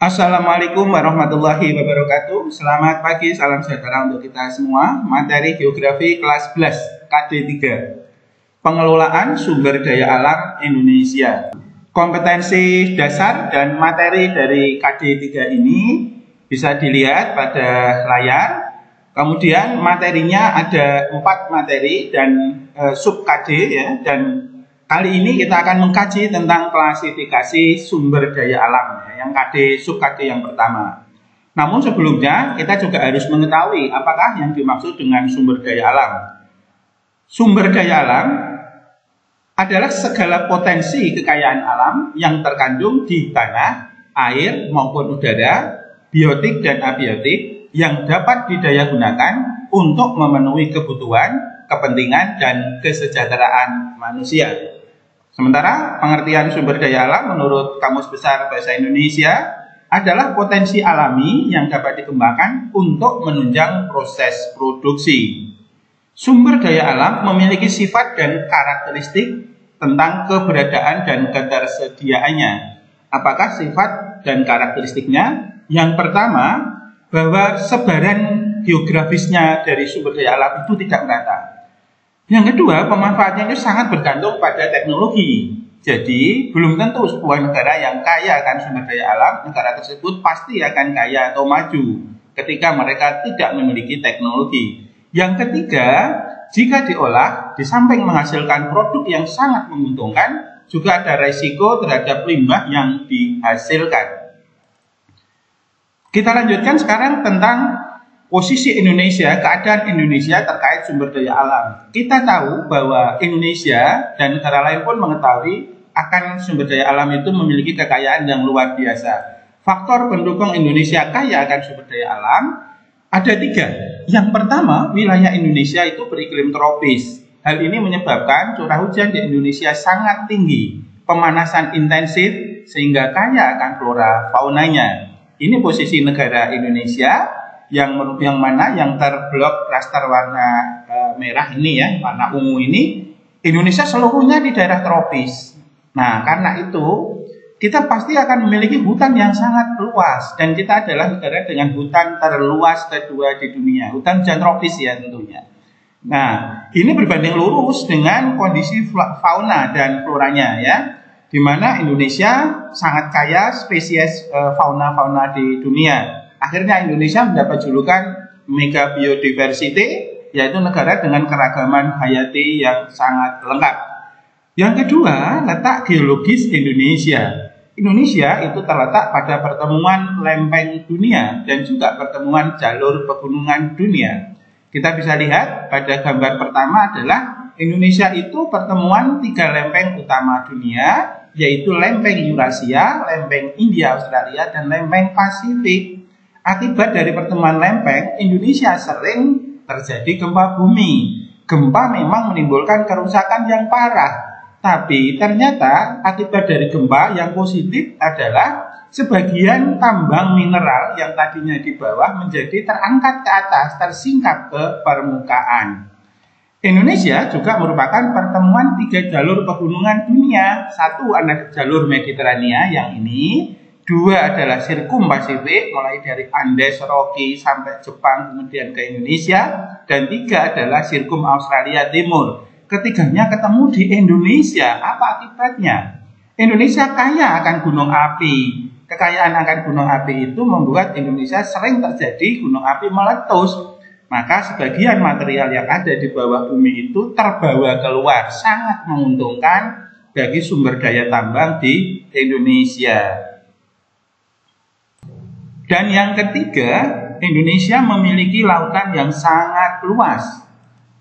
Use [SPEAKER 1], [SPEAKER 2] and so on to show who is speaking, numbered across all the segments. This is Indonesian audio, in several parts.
[SPEAKER 1] Assalamualaikum warahmatullahi wabarakatuh. Selamat pagi, salam sejahtera untuk kita semua. Materi Geografi kelas 11 KD3. Pengelolaan sumber daya alam Indonesia. Kompetensi dasar dan materi dari KD3 ini bisa dilihat pada layar. Kemudian materinya ada 4 materi dan sub KD ya, dan kali ini kita akan mengkaji tentang klasifikasi sumber daya alam ya, yang KD sub KD yang pertama. Namun sebelumnya kita juga harus mengetahui apakah yang dimaksud dengan sumber daya alam. Sumber daya alam adalah segala potensi kekayaan alam yang terkandung di tanah, air maupun udara, biotik dan abiotik yang dapat didaya gunakan untuk memenuhi kebutuhan, kepentingan dan kesejahteraan manusia. Sementara pengertian sumber daya alam menurut Kamus Besar Bahasa Indonesia adalah potensi alami yang dapat dikembangkan untuk menunjang proses produksi. Sumber daya alam memiliki sifat dan karakteristik tentang keberadaan dan ketersediaannya. Apakah sifat dan karakteristiknya? Yang pertama, bahwa sebaran geografisnya dari sumber daya alam itu tidak merata. Yang kedua, pemanfaatannya itu sangat bergantung pada teknologi. Jadi, belum tentu sebuah negara yang kaya akan sumber daya alam, negara tersebut pasti akan kaya atau maju ketika mereka tidak memiliki teknologi. Yang ketiga, jika diolah, di samping menghasilkan produk yang sangat menguntungkan, juga ada risiko terhadap limbah yang dihasilkan. Kita lanjutkan sekarang tentang posisi Indonesia, keadaan Indonesia terkait sumber daya alam. Kita tahu bahwa Indonesia dan negara lain pun mengetahui akan sumber daya alam itu memiliki kekayaan yang luar biasa. Faktor pendukung Indonesia kaya akan sumber daya alam ada 3. Yang pertama, wilayah Indonesia itu beriklim tropis. Hal ini menyebabkan curah hujan di Indonesia sangat tinggi, pemanasan intensif sehingga kaya akan flora faunanya. Ini posisi negara Indonesia yang mana yang terblok raster warna merah ini ya, warna ungu ini, Indonesia seluruhnya di daerah tropis. Nah, karena itu kita pasti akan memiliki hutan yang sangat luas, dan kita adalah negara dengan hutan terluas kedua di dunia, hutan tropis ya tentunya. Nah, ini berbanding lurus dengan kondisi fauna dan floranya ya, di mana Indonesia sangat kaya spesies fauna-fauna di dunia. Akhirnya Indonesia mendapat julukan Mega Biodiversity, yaitu negara dengan keragaman hayati yang sangat lengkap. Yang kedua, letak geologis Indonesia. Indonesia itu terletak pada pertemuan lempeng dunia dan juga pertemuan jalur pegunungan dunia. Kita bisa lihat pada gambar pertama adalah Indonesia itu pertemuan 3 lempeng utama dunia, yaitu lempeng Eurasia, lempeng India Australia, dan lempeng Pasifik. Akibat dari pertemuan lempeng, Indonesia sering terjadi gempa bumi. Gempa memang menimbulkan kerusakan yang parah, tapi ternyata akibat dari gempa yang positif adalah sebagian tambang mineral yang tadinya di bawah menjadi terangkat ke atas, tersingkap ke permukaan. Indonesia juga merupakan pertemuan 3 jalur pegunungan dunia. 1 adalah jalur Mediterania yang ini, 2 adalah Sirkum Pasifik, mulai dari Andes, Rocky sampai Jepang kemudian ke Indonesia, dan 3 adalah Sirkum Australia Timur. Ketiganya ketemu di Indonesia. Apa akibatnya? Indonesia kaya akan gunung api. Kekayaan akan gunung api itu membuat Indonesia sering terjadi gunung api meletus. Maka sebagian material yang ada di bawah bumi itu terbawa keluar, sangat menguntungkan bagi sumber daya tambang di Indonesia. Dan yang ketiga, Indonesia memiliki lautan yang sangat luas.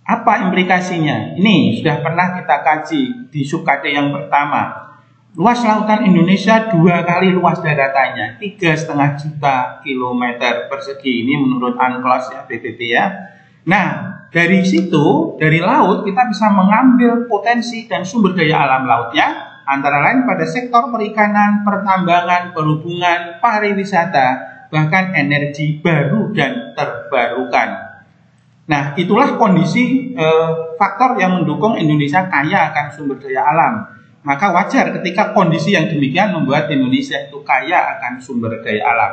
[SPEAKER 1] Apa implikasinya? Ini sudah pernah kita kaji di sub-KD yang pertama. Luas lautan Indonesia 2 kali luas daratannya, 3,5 juta kilometer persegi. Ini menurut UNCLOS ya, PBB ya. Nah, dari situ, dari laut kita bisa mengambil potensi dan sumber daya alam lautnya, antara lain pada sektor perikanan, pertambangan, perhubungan, pariwisata, bahkan energi baru dan terbarukan. Nah, itulah kondisi faktor yang mendukung Indonesia kaya akan sumber daya alam. Maka wajar ketika kondisi yang demikian membuat Indonesia itu kaya akan sumber daya alam.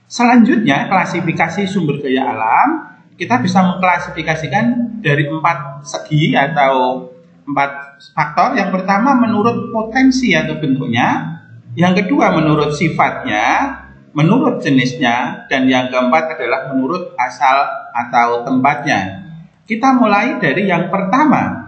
[SPEAKER 1] Selanjutnya, klasifikasi sumber daya alam, kita bisa mengklasifikasikan dari 4 segi atau 4 faktor. Yang pertama menurut potensi atau bentuknya, yang kedua menurut sifatnya, menurut jenisnya, dan yang keempat adalah menurut asal atau tempatnya. Kita mulai dari yang pertama.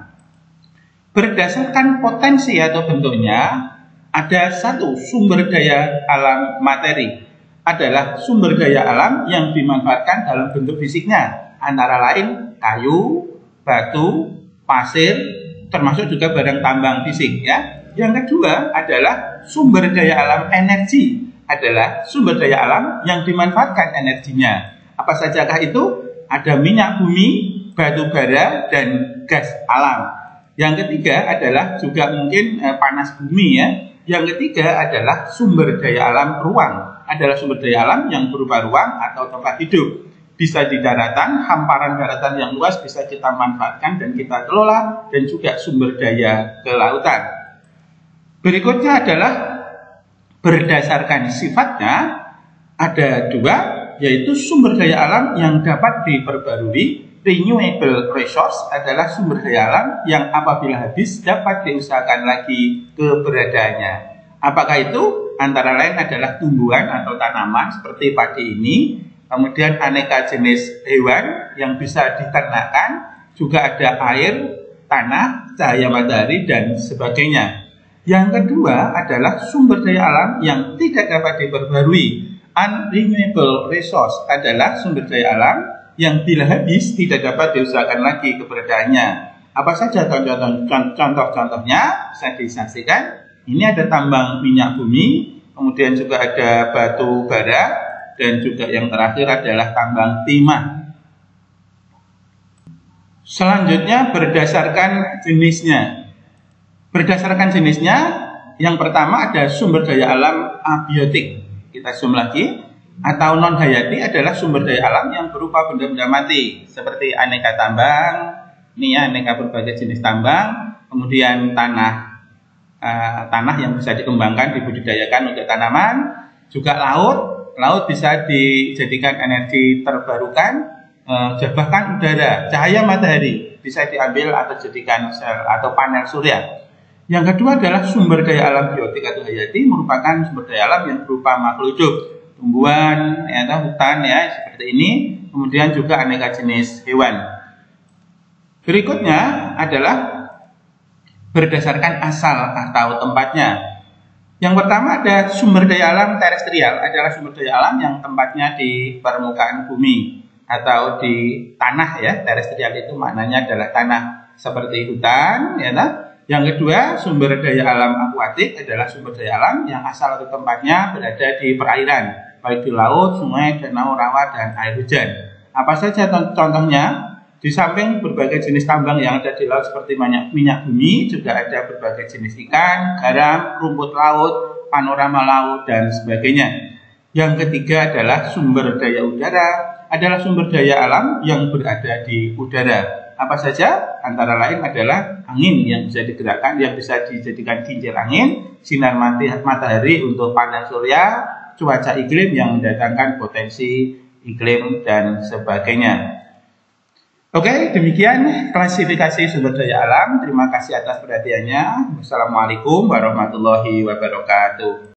[SPEAKER 1] Berdasarkan potensi atau bentuknya, ada satu sumber daya alam materi. Adalah sumber daya alam yang dimanfaatkan dalam bentuk fisiknya. Antara lain kayu, batu, pasir, termasuk juga barang tambang fisik. Ya. Yang kedua adalah sumber daya alam energi. Adalah sumber daya alam yang dimanfaatkan energinya. Apa sajakah itu? Ada minyak bumi, batu bara, dan gas alam. Yang ketiga adalah juga mungkin panas bumi ya. Yang ketiga adalah sumber daya alam ruang. Adalah sumber daya alam yang berupa ruang atau tempat hidup. Bisa di daratan, hamparan daratan yang luas bisa kita manfaatkan dan kita kelola. Dan juga sumber daya kelautan. Berikutnya adalah berdasarkan sifatnya ada 2, yaitu sumber daya alam yang dapat diperbarui. Renewable resource adalah sumber daya alam yang apabila habis dapat diusahakan lagi keberadaannya. Apakah itu? Antara lain adalah tumbuhan atau tanaman seperti padi ini, kemudian aneka jenis hewan yang bisa diternakkan, juga ada air, tanah, cahaya matahari, dan sebagainya. Yang kedua adalah sumber daya alam yang tidak dapat diperbarui. Unrenewable resource adalah sumber daya alam yang bila habis tidak dapat diusahakan lagi keberadaannya. Apa saja contoh-contohnya? Bisa disaksikan. Ini ada tambang minyak bumi, kemudian juga ada batu bara, dan juga yang terakhir adalah tambang timah. Selanjutnya berdasarkan jenisnya. Berdasarkan jenisnya, yang pertama ada sumber daya alam abiotik. Kita zoom lagi. Atau non-hayati adalah sumber daya alam yang berupa benda-benda mati seperti aneka tambang, ini ya aneka berbagai jenis tambang, kemudian tanah yang bisa dikembangkan, dibudidayakan untuk tanaman, juga laut bisa dijadikan energi terbarukan, bahkan udara, cahaya matahari bisa diambil atau jadikan sel atau panel surya. Yang kedua adalah sumber daya alam biotik atau hayati, merupakan sumber daya alam yang berupa makhluk hidup. Tumbuhan, ya, hutan ya seperti ini, kemudian juga aneka jenis hewan. Berikutnya adalah berdasarkan asal atau tempatnya. Yang pertama ada sumber daya alam terestrial, adalah sumber daya alam yang tempatnya di permukaan bumi atau di tanah ya. Terestrial itu maknanya adalah tanah seperti hutan, ya. Yang kedua, sumber daya alam akuatik adalah sumber daya alam yang asal atau tempatnya berada di perairan, baik di laut, sungai, danau, rawa, dan air hujan. Apa saja contohnya? Di samping berbagai jenis tambang yang ada di laut seperti minyak bumi, juga ada berbagai jenis ikan, garam, rumput laut, panorama laut, dan sebagainya. Yang ketiga adalah sumber daya udara, adalah sumber daya alam yang berada di udara. Apa saja? Antara lain adalah angin yang bisa digerakkan, yang bisa dijadikan kincir angin, sinar matahari untuk panel surya, cuaca iklim yang mendatangkan potensi iklim, dan sebagainya. Oke, demikian klasifikasi sumber daya alam. Terima kasih atas perhatiannya. Wassalamualaikum warahmatullahi wabarakatuh.